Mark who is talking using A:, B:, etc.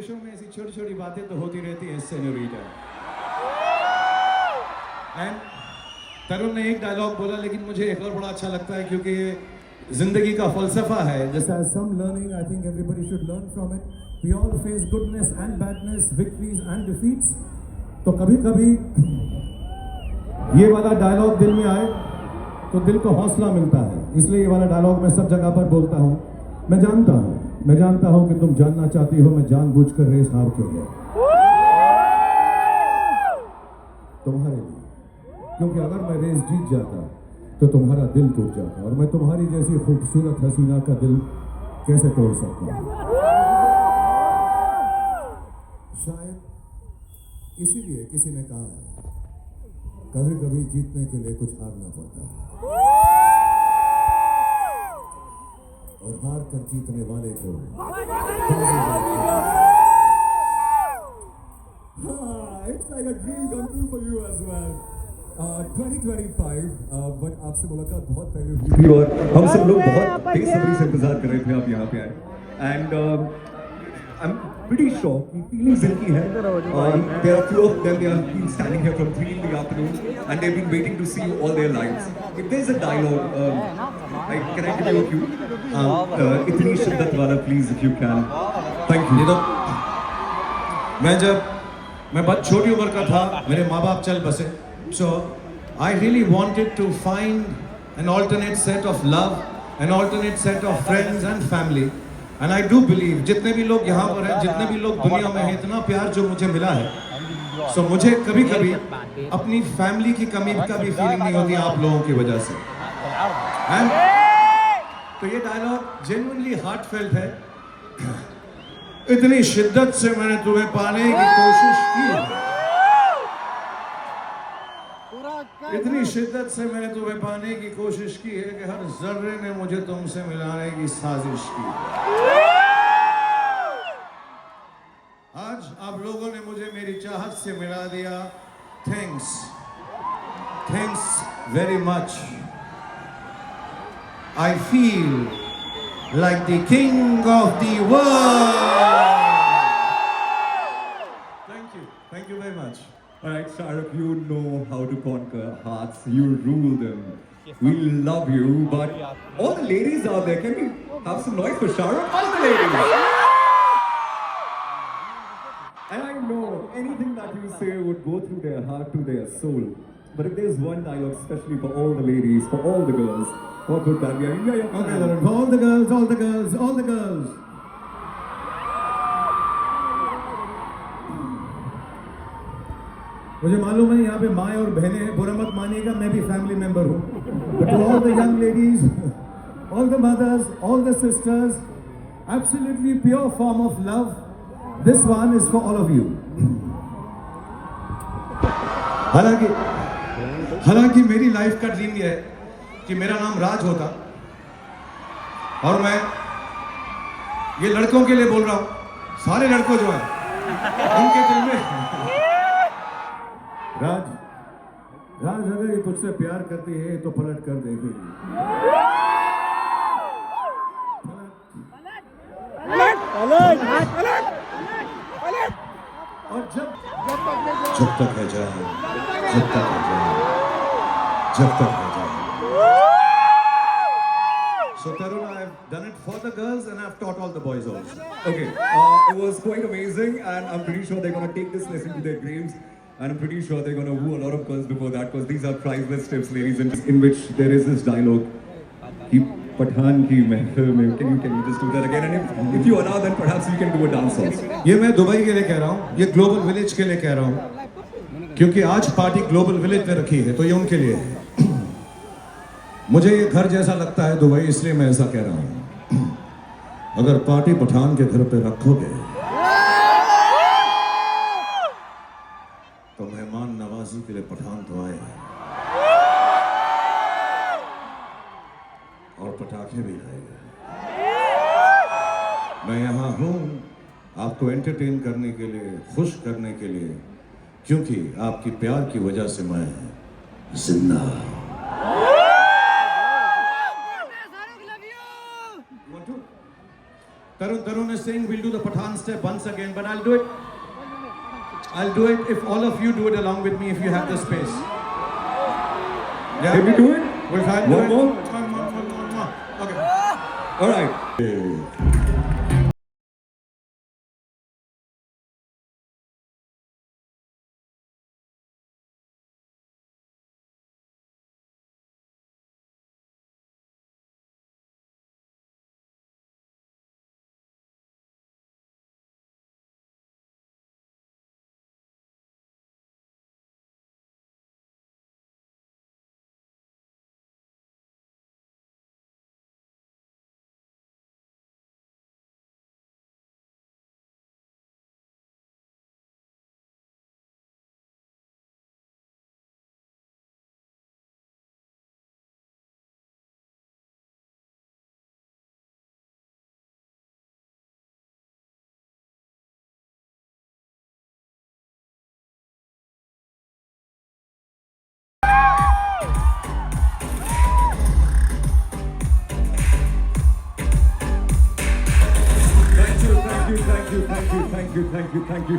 A: देशों में ऐसी छोटी छोटी बातें तो होती रहती हैं सेनोरिटा। एंड तरुण ने एक डायलॉग बोला, लेकिन मुझे एक और बड़ा अच्छा लगता है क्योंकि ये जिंदगी का फलसफा है। जैसा some learning, I think everybody should learn from it. We all face goodness and badness, victories and defeats. तो कभी कभी ये वाला डायलॉग दिल में आए तो दिल को हौसला मिलता है, इसलिए ये वाला डायलॉग मैं सब जगह पर बोलता हूँ। मैं जानता हूँ कि तुम जानना चाहती हो मैं जानबूझकर रेस हार क्यों गया। तुम्हारे लिए, क्योंकि अगर मैं रेस जीत जाता तो तुम्हारा दिल टूट जाता, और मैं तुम्हारी जैसी खूबसूरत हसीना का दिल कैसे तोड़ सकता हूँ। शायद इसीलिए किसी ने कहा है, कभी कभी जीतने के लिए कुछ हारना पड़ता है, और हार कर जीतने वाले को
B: It's like a dream come true for you as well. 2025, but आपसे मुलाकात बहुत पहले हुई थी और हम सब लोग बहुत बेसब्री से इंतजार कर रहे थे आप यहाँ पे आए. And I'm pretty sure कि feelings इनकी है. There are few of them, they have been standing here from 3 in the afternoon and they've been waiting to see you all their lives. If there's a dialogue, can I give you a cue? इतनी शिद्दत वाला please if you can. Thank you.
A: मैं बहुत छोटी उम्र का था, मेरे माँ बाप चल बसे, so I really wanted to find an alternate set of love, an alternate set of friends and family, and I do believe जितने भी लोग यहाँ पर हैं, जितने भी लोग दुनिया में हैं, इतना प्यार जो मुझे मिला है, so मुझे कभी कभी अपनी फैमिली की कमी का भी फीलिंग नहीं होती आप लोगों की वजह से। And तो ये डायलॉग जेन्युइनली हार्टफेल्ट है। इतनी शिद्दत से मैंने तुम्हें पाने की कोशिश की, इतनी शिद्दत से मैंने तुम्हें पाने की कोशिश की है कि हर जर्रे ने मुझे तुमसे मिलाने की साजिश की। आज आप लोगों ने मुझे मेरी चाहत से मिला दिया। Thanks very much. I feel like the king of the world. Thank you very much.
B: Alright, Shahrukh, you know how to conquer hearts. You rule them. We love you, but all the ladies out there, can we have some noise for Shahrukh? All the ladies. And I know anything that you say would go through their heart to their soul. But if there's one dialogue, especially for all the ladies, for all the girls, what would that be? I mean, yeah,
A: Okay, Lauren, for all the girls. मुझे मालूम है यहाँ पे माँ और बहनें हैं, बुरा मत मानिएगा, मैं भी फैमिली मेंबर हूँ। But to all the young ladies, all the mothers, all the sisters, absolutely pure form of love. This one is for all of you. हालांकि मेरी लाइफ का ड्रीम ये है कि मेरा नाम राज होता, और मैं ये लड़कों के लिए बोल रहा हूँ, सारे लड़कों जो हैं उनके दिल में राज अगर ये तुझसे प्यार करती है तो पलट कर देखेगी। और जब तक है जान, जब तक है जान। So Tarun, I've done it for the girls and I've taught all the boys also.
B: Okay, it was quite amazing, and I'm pretty sure they're gonna take this lesson to their graves, and I'm pretty sure they're gonna woo a lot of girls before that, because these are priceless tips, ladies, in which there is this dialogue. Pathan ki mehfil mein, can you just do that again? And if you allow, then perhaps we can do a dance also.
A: ये मैं Dubai के लिए कह रहा हूँ, ये global village के लिए कह रहा हूँ, क्योंकि आज पार्टी ग्लोबल विलेज में रखी है, तो ये उनके लिए है। मुझे ये घर जैसा लगता है दुबई, इसलिए मैं ऐसा कह रहा हूँ। अगर पार्टी पठान के घर पे रखोगे तो मेहमान नवाजी के लिए पठान तो आए और पटाखे भी लाएगा। मैं यहाँ हूँ आपको एंटरटेन करने के लिए, खुश करने के लिए, क्योंकि आपकी प्यार की वजह से मैं जिंदा। Tarun is saying we'll do the Pathan step once again, but I'll do it. I'll do it if all of you do it along with me, if you have the space. Yeah.
B: Can we do it?
A: We'll try and do
B: One
A: it.
B: more?
A: One. Okay.
B: All right. Thank you.